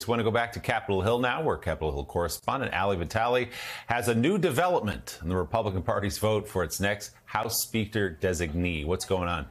Want to go back to Capitol Hill now, where Capitol Hill correspondent Ali Vitali has a new development in the Republican Party's vote for its next House Speaker designee. What's going on?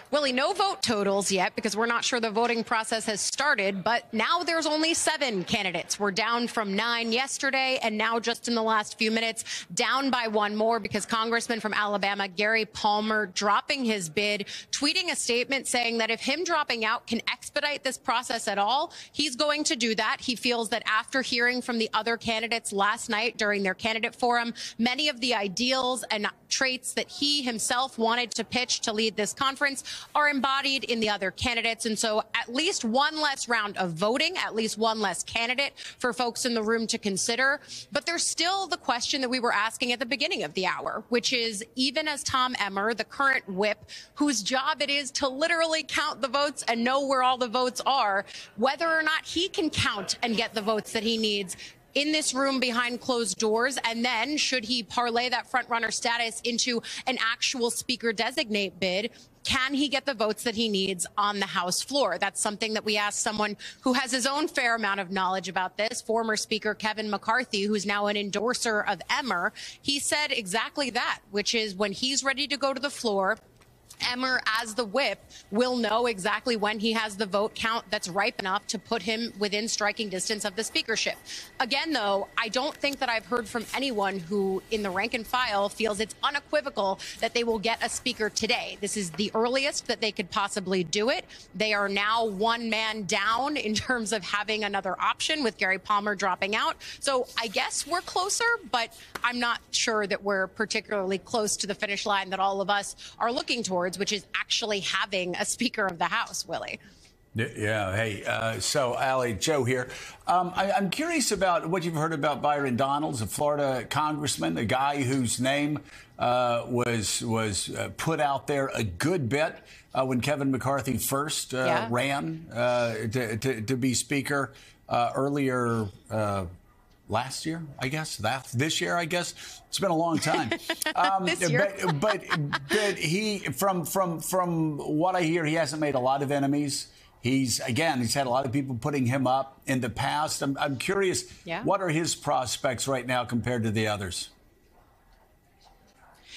Willie, no vote totals yet because we're not sure the voting process has started, but now there's only 7 candidates. We're down from 9 yesterday, and now just in the last few minutes, down by 1 more because Congressman from Alabama, Gary Palmer, dropping his bid, tweeting a statement saying that if him dropping out can expedite this process at all, he's going to do that. He feels that after hearing from the other candidates last night during their candidate forum, many of the ideals and traits that he himself wanted to pitch to lead this conference are embodied in the other candidates. And so at least one less round of voting, at least one less candidate for folks in the room to consider. But there's still the question that we were asking at the beginning of the hour, which is even as Tom Emmer, the current whip, whose job it is to literally count the votes and know where all the votes are, whether or not he can count and get the votes that he needs in this room behind closed doors, and then should he parlay that front runner status into an actual speaker designate bid, can he get the votes that he needs on the House floor? That's something that we asked someone who has his own fair amount of knowledge about this, former Speaker Kevin McCarthy, who's now an endorser of Emmer. He said exactly that, which is when he's ready to go to the floor, Emmer, as the whip, will know exactly when he has the vote count that's ripe enough to put him within striking distance of the speakership. Again, though, I don't think that I've heard from anyone who in the rank and file feels it's unequivocal that they will get a speaker today. This is the earliest that they could possibly do it. They are now 1 man down in terms of having another option with Gary Palmer dropping out. So I guess we're closer, but I'm not sure that we're particularly close to the finish line that all of us are looking towards, which is actually having a Speaker of the House, Willie. Yeah. Hey, so Ali, Joe here. I'm curious about what you've heard about Byron Donalds, a Florida congressman, a guy whose name was put out there a good bit when Kevin McCarthy first ran to be Speaker earlier last year, I guess. This year, I guess. It's been a long time. This year. but he, from what I hear, he hasn't made a lot of enemies. He's had a lot of people putting him up in the past. I'm curious, what are his prospects right now compared to the others?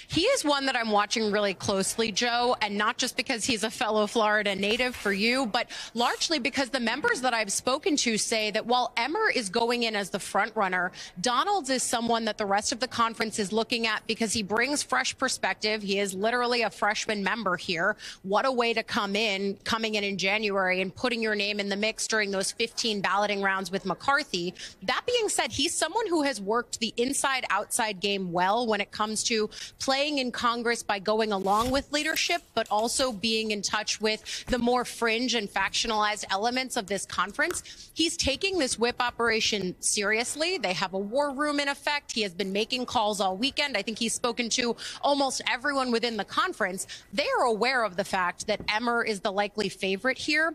He is one that I'm watching really closely, Joe, and not just because he's a fellow Florida native for you, but largely because the members that I've spoken to say that while Emmer is going in as the front runner, Donalds is someone that the rest of the conference is looking at because he brings fresh perspective. He is literally a freshman member here. What a way to coming in January and putting your name in the mix during those 15 balloting rounds with McCarthy. That being said, he's someone who has worked the inside-outside game well when it comes to playing in Congress by going along with leadership, but also being in touch with the more fringe and factionalized elements of this conference. He's taking this whip operation seriously. They have a war room in effect. He has been making calls all weekend. I think he's spoken to almost everyone within the conference. They are aware of the fact that Emmer is the likely favorite here.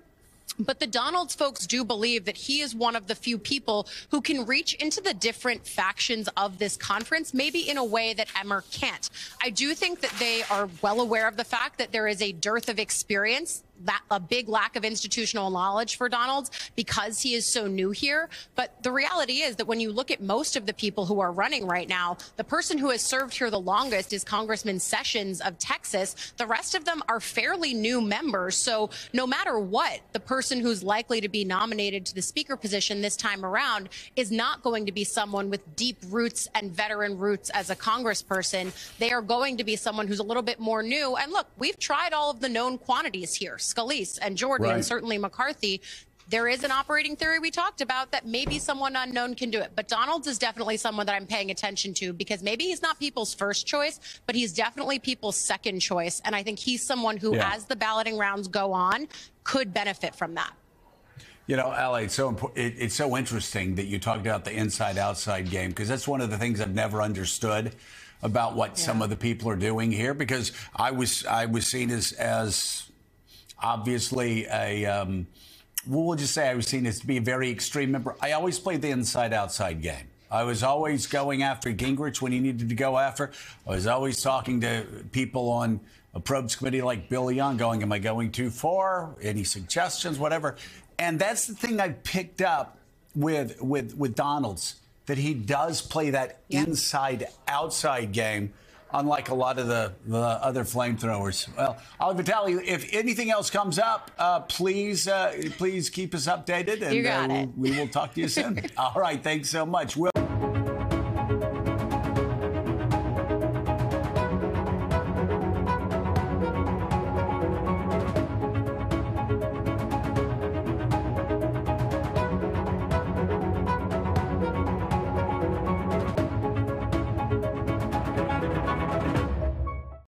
But the Donalds folks do believe that he is one of the few people who can reach into the different factions of this conference, maybe in a way that Emmer can't. I do think that they are well aware of the fact that there is a dearth of experience, a big lack of institutional knowledge for Donalds because he is so new here. But the reality is that when you look at most of the people who are running right now, the person who has served here the longest is Congressman Sessions of Texas. The rest of them are fairly new members. So no matter what, the person who's likely to be nominated to the speaker position this time around is not going to be someone with deep roots and veteran roots as a congressperson. They are going to be someone who's a little bit more new. And look, we've tried all of the known quantities here. Scalise and Jordan and certainly McCarthy. There is an operating theory we talked about that maybe someone unknown can do it. But Donalds is definitely someone that I'm paying attention to because maybe he's not people's first choice, but he's definitely people's second choice. And I think he's someone who, as the balloting rounds go on, could benefit from that. You know, Ali, it's so interesting that you talked about the inside-outside game because that's one of the things I've never understood about what some of the people are doing here because I was seen as obviously we'll just say I was seen as to be a very extreme member. I always played the inside-outside game. I was always going after Gingrich when he needed to go after. I was always talking to people on a probes committee like Bill Young going, am I going too far? Any suggestions, whatever. And that's the thing I picked up with Donald's, that he does play that inside-outside game, unlike a lot of the other flamethrowers. Well, Ali Vitali, if anything else comes up, please keep us updated, and You got it. we will talk to you soon. All right, thanks so much.